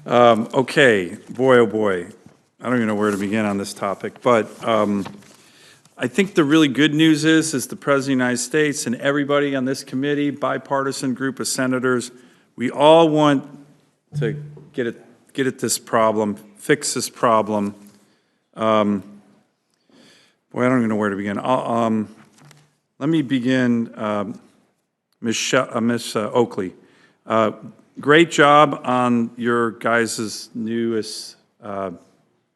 Okay, boy, oh boy. I don't even know where to begin on this topic, but I think the really good news is the President of the United States and everybody on this committee, bipartisan group of senators, we all want to get at this problem, fix this problem. Boy, I don't even know where to begin. Let me begin, Ms. Oakley. Great job on your guys' newest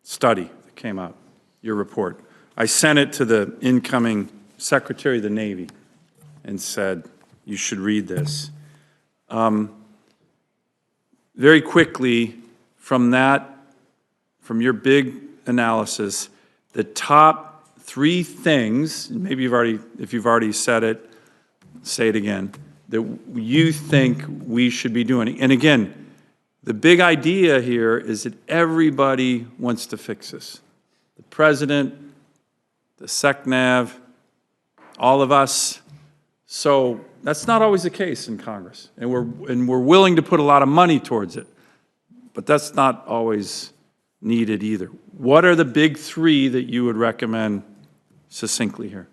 study that came out, your report. I sent it to the incoming Secretary of the Navy and said, you should read this. Very quickly, from your big analysis, the top 3 things, maybe if you've already said it, say it again, that you think we should be doing. And again, the big idea here is that everybody wants to fix this. The President, the SecNav, all of us. So that's not always the case in Congress. And we're willing to put a lot of money towards it. But that's not always needed either. What are the big 3 that you would recommend succinctly here?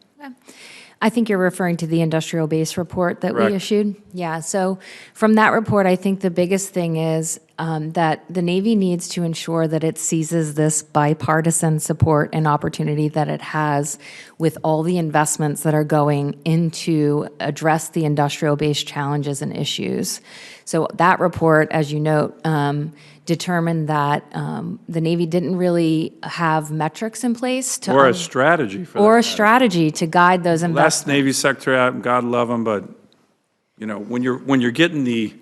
I think you're referring to the industrial base report that Correct. we issued. Yeah, so from that report, I think the biggest thing is that the Navy needs to ensure that it seizes this bipartisan support and opportunity that it has with all the investments that are going into address the industrial base challenges and issues. So that report, as you note, determined that the Navy didn't really have metrics in place to Or a strategy for that or a matter. strategy to guide those investments. Last Navy Secretary, God love him, but you know, when you're getting the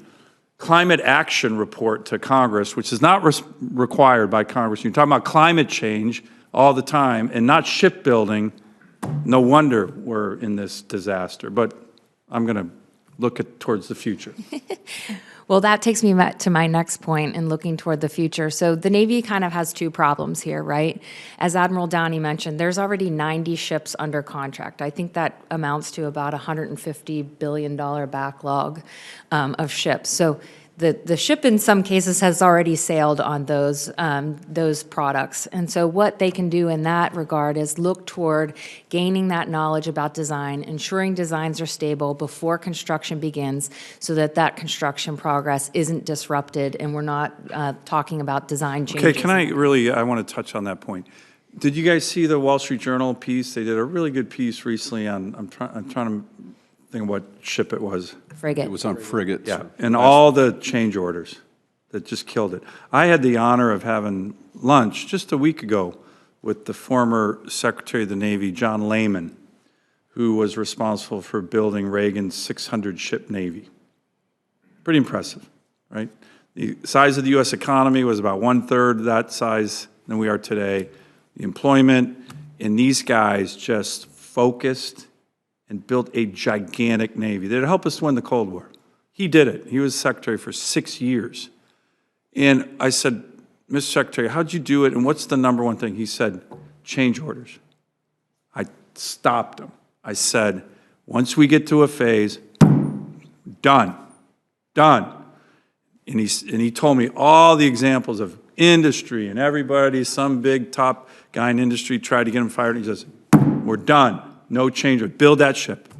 climate action report to Congress, which is not required by Congress, you're talking about climate change all the time and not shipbuilding, no wonder we're in this disaster. But I'm going to look towards the future. Well, that takes me back to my next point in looking toward the future. So the Navy kind of has 2 problems here, right? As Admiral Downey mentioned, there's already 90 ships under contract. I think that amounts to about a $150 billion backlog of ships. So the ship in some cases has already sailed on those products. And so what they can do in that regard is look toward gaining that knowledge about design, ensuring designs are stable before construction begins so that that construction progress isn't disrupted and we're not talking about design changes. Okay, I want to touch on that point. Did you guys see the Wall Street Journal piece? They did a really good piece recently on, I'm trying to think of what ship it was. Frigate. It was on frigates. Yeah, and all the change orders that just killed it. I had the honor of having lunch just a week ago with the former Secretary of the Navy, John Lehman, who was responsible for building Reagan's 600-ship Navy. Pretty impressive, right? The size of the U.S. economy was about 1/3 that size than we are today. The employment, and these guys just focused and built a gigantic Navy that helped us win the Cold War. He did it. He was Secretary for 6 years. And I said, Mr. Secretary, how'd you do it, and what's the number one thing? He said, change orders. I stopped him. I said, once we get to a phase, done. And he told me all the examples of industry and everybody, some big top guy in industry tried to get him fired, and he says, we're done. No change. Build that ship.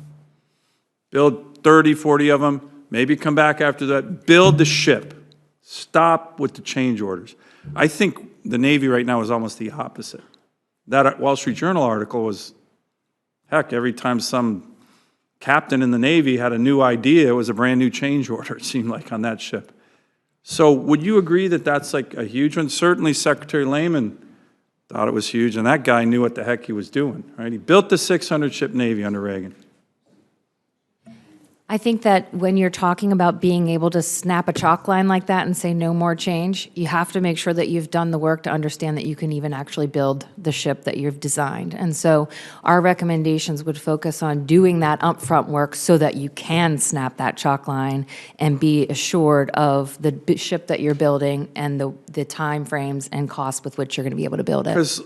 Build 30, 40 of them. Maybe come back after that. Build the ship. Stop with the change orders. I think the Navy right now is almost the opposite. That Wall Street Journal article was, heck, every time some captain in the Navy had a new idea, it was a brand new change order, it seemed like, on that ship. So would you agree that that's like a huge one? Certainly Secretary Lehman thought it was huge, and that guy knew what the heck he was doing, right? He built the 600-ship Navy under Reagan. I think that when you're talking about being able to snap a chalk line like that and say no more change, you have to make sure that you've done the work to understand that you can even actually build the ship that you've designed. And so our recommendations would focus on doing that upfront work so that you can snap that chalk line and be assured of the ship that you're building and the time frames and costs with which you're going to be able to build it.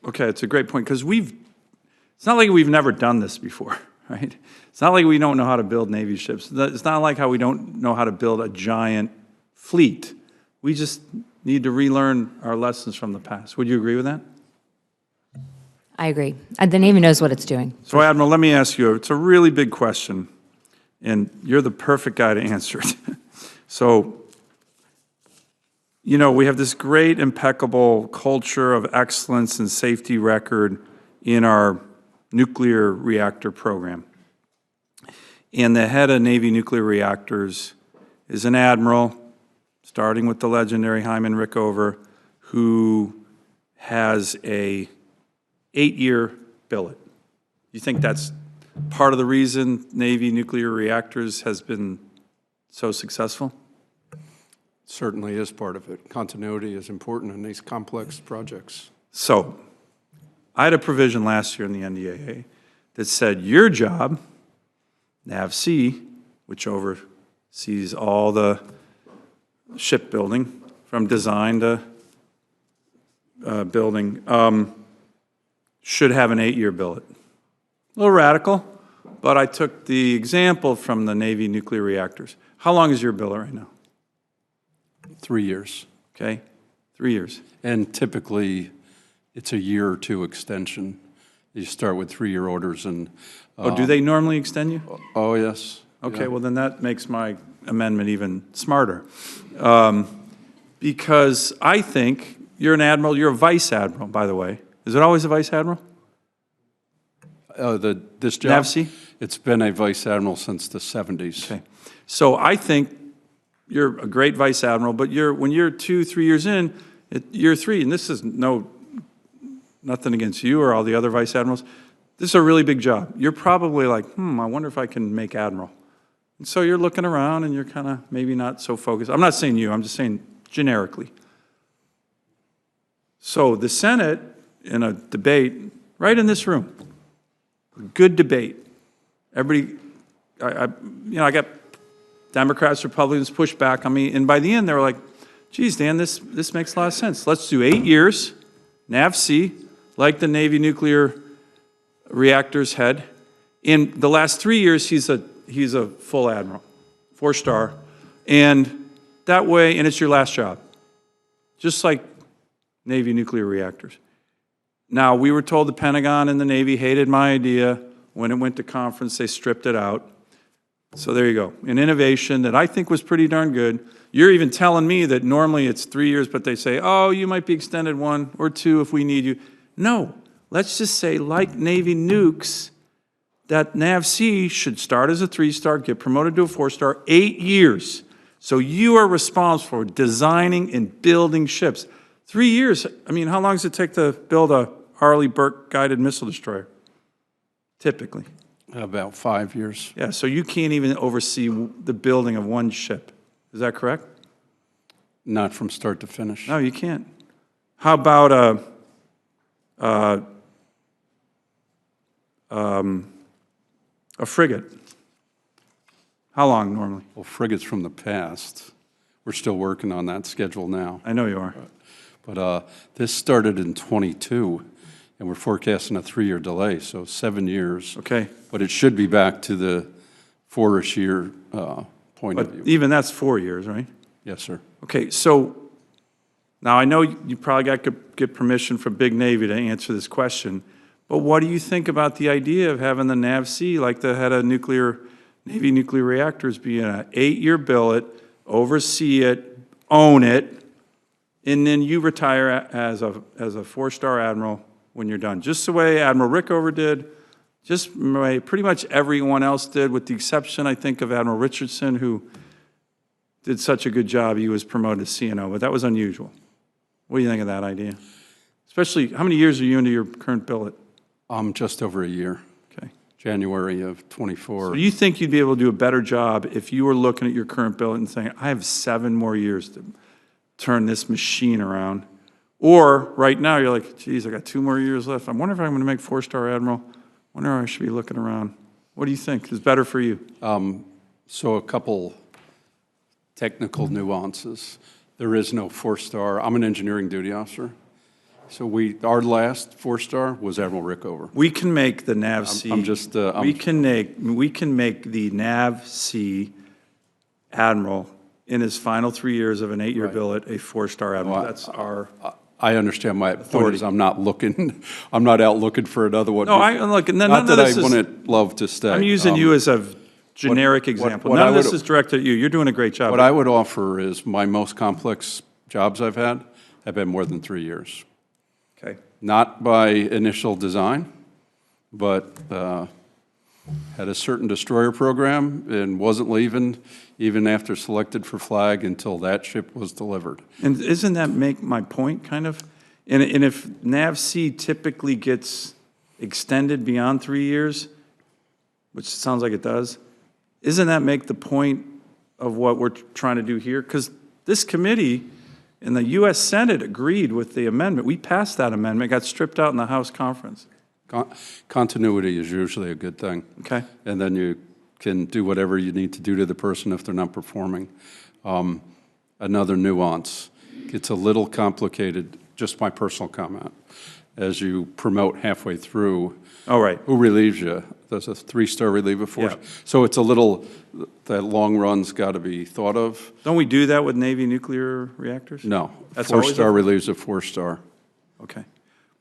Okay, it's a great point, because it's not like we've never done this before, right? It's not like we don't know how to build Navy ships. It's not like how we don't know how to build a giant fleet. We just need to relearn our lessons from the past. Would you agree with that? I agree. And the Navy knows what it's doing. So, Admiral, let me ask you, it's a really big question, and you're the perfect guy to answer it. So, you know, we have this great, impeccable culture of excellence and safety record in our nuclear reactor program. And the head of Navy nuclear reactors is an admiral, starting with the legendary Hyman Rickover, who has a 8-year billet. You think that's part of the reason Navy nuclear reactors has been so successful? Certainly is part of it. Continuity is important in these complex projects. So, I had a provision last year in the NDAA that said your job, NAVC, which oversees all the shipbuilding from design to building, should have an 8-year billet. A little radical, but I took the example from the Navy nuclear reactors. How long is your billet right now? 3 years. Okay, 3 years. And typically, it's a year or two extension. You start with 3-year orders and... Oh, do they normally extend you? Oh, yes. Okay, Yeah. well, then that makes my amendment even smarter. Because I think you're an admiral, you're a vice admiral, by the way. Is it always a vice admiral? This job? NAVC? It's been a vice admiral since the 70s. Okay. So I think you're a great vice admiral, but when you're 2-3 years in, year 3, and this is nothing against you or all the other vice admirals, this is a really big job. You're probably like, I wonder if I can make admiral. And so you're looking around and you're kind of maybe not so focused. I'm not saying you, I'm just saying generically. So the Senate, in a debate, right in this room, good debate. Everybody, I got Democrats, Republicans pushed back on me, and by the end they were like, geez, Dan, this makes a lot of sense. Let's do 8 years, NAVC, like the Navy nuclear reactor's head. In the last 3 years, he's a full admiral, 4-star, and that way, and it's your last job, just like Navy nuclear reactors. Now, we were told the Pentagon and the Navy hated my idea. When it went to conference, they stripped it out. So there you go. An innovation that I think was pretty darn good. You're even telling me that normally it's 3 years, but they say, oh, you might be extended 1 or 2 if we need you. No, let's just say, like Navy nukes, that NAVC should start as a 3-star, get promoted to a 4-star, 8 years. So you are responsible for designing and building ships. 3 years, I mean, how long does it take to build a Arleigh Burke guided missile destroyer? Typically. About 5 years. Yeah, so you can't even oversee the building of one ship. Is that correct? Not from start to finish. No, you can't. How about a frigate? How long normally? Well, frigates from the past. We're still working on that schedule now. I know you are. But this started in '22, and we're forecasting a 3-year delay, so 7 years. Okay. But it should be back to the 4-ish year point of But view. even that's 4 years, right? Yes, sir. Okay, so now I know you probably got to get permission from Big Navy to answer this question, but what do you think about the idea of having the NAVC, like the head of Navy nuclear reactors, be an 8-year billet, oversee it, own it, and then you retire as a 4-star admiral when you're done, just the way Admiral Rickover did, just the way pretty much everyone else did, with the exception, I think, of Admiral Richardson, who did such a good job, he was promoted to CNO, but that was unusual. What do you think of that idea? Especially, how many years are you into your current billet? Just over a year. Okay. January of '24. So you think you'd be able to do a better job if you were looking at your current billet and saying, I have 7 more years to turn this machine around? Or right now you're like, geez, I got 2 more years left. I wonder if I'm going to make 4-star admiral. I wonder if I should be looking around. What do you think is better for you? So a couple technical nuances. There is no 4-star. I'm an engineering duty officer. So our last 4-star was Admiral Rickover. We can make the NAVC. we can make the NAVC admiral in his final 3 years of an 8-year Right. billet, a 4-star admiral. Well, That's our, I understand. My point is, I'm not looking, I'm not out looking for another one. no, look, none Not of that this I is, wouldn't love to stay. I'm using you as a generic example. what None I of this would- is directed at you. You're doing a great job. What I would offer is my most complex jobs I've had have been more than 3 years. Okay. Not by initial design, but had a certain destroyer program and wasn't leaving even after selected for flag until that ship was delivered. And isn't that make my point, kind of? And if NAVC typically gets extended beyond 3 years, which sounds like it does, isn't that make the point of what we're trying to do here? Because this committee and the U.S. Senate agreed with the amendment. We passed that amendment, got stripped out in the House conference. Continuity is usually a good thing. Okay? And then you can do whatever you need to do to the person if they're not performing. Another nuance, it's a little complicated, just my personal comment, as you promote halfway through. All right. Who relieves you? There's a 3-star reliever force. Yeah. So it's a little, that long run's got to be thought of. Don't we do that with Navy nuclear reactors? No. That's always 4-star a- relieves a 4-star. Okay.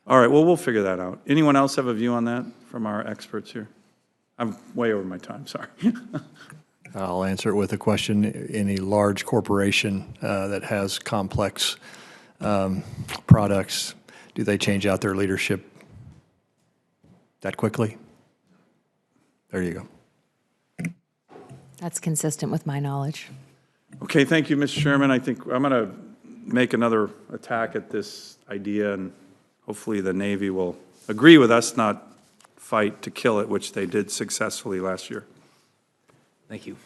All right, well, we'll figure that out. Anyone else have a view on that from our experts here? I'm way over my time, sorry. I'll answer it with a question. Any large corporation that has complex products, do they change out their leadership that quickly? There you go. That's consistent with my knowledge. Okay, thank you, Mr. Chairman. I think I'm going to make another attack at this idea, and hopefully the Navy will agree with us, not fight to kill it, which they did successfully last year. Thank you.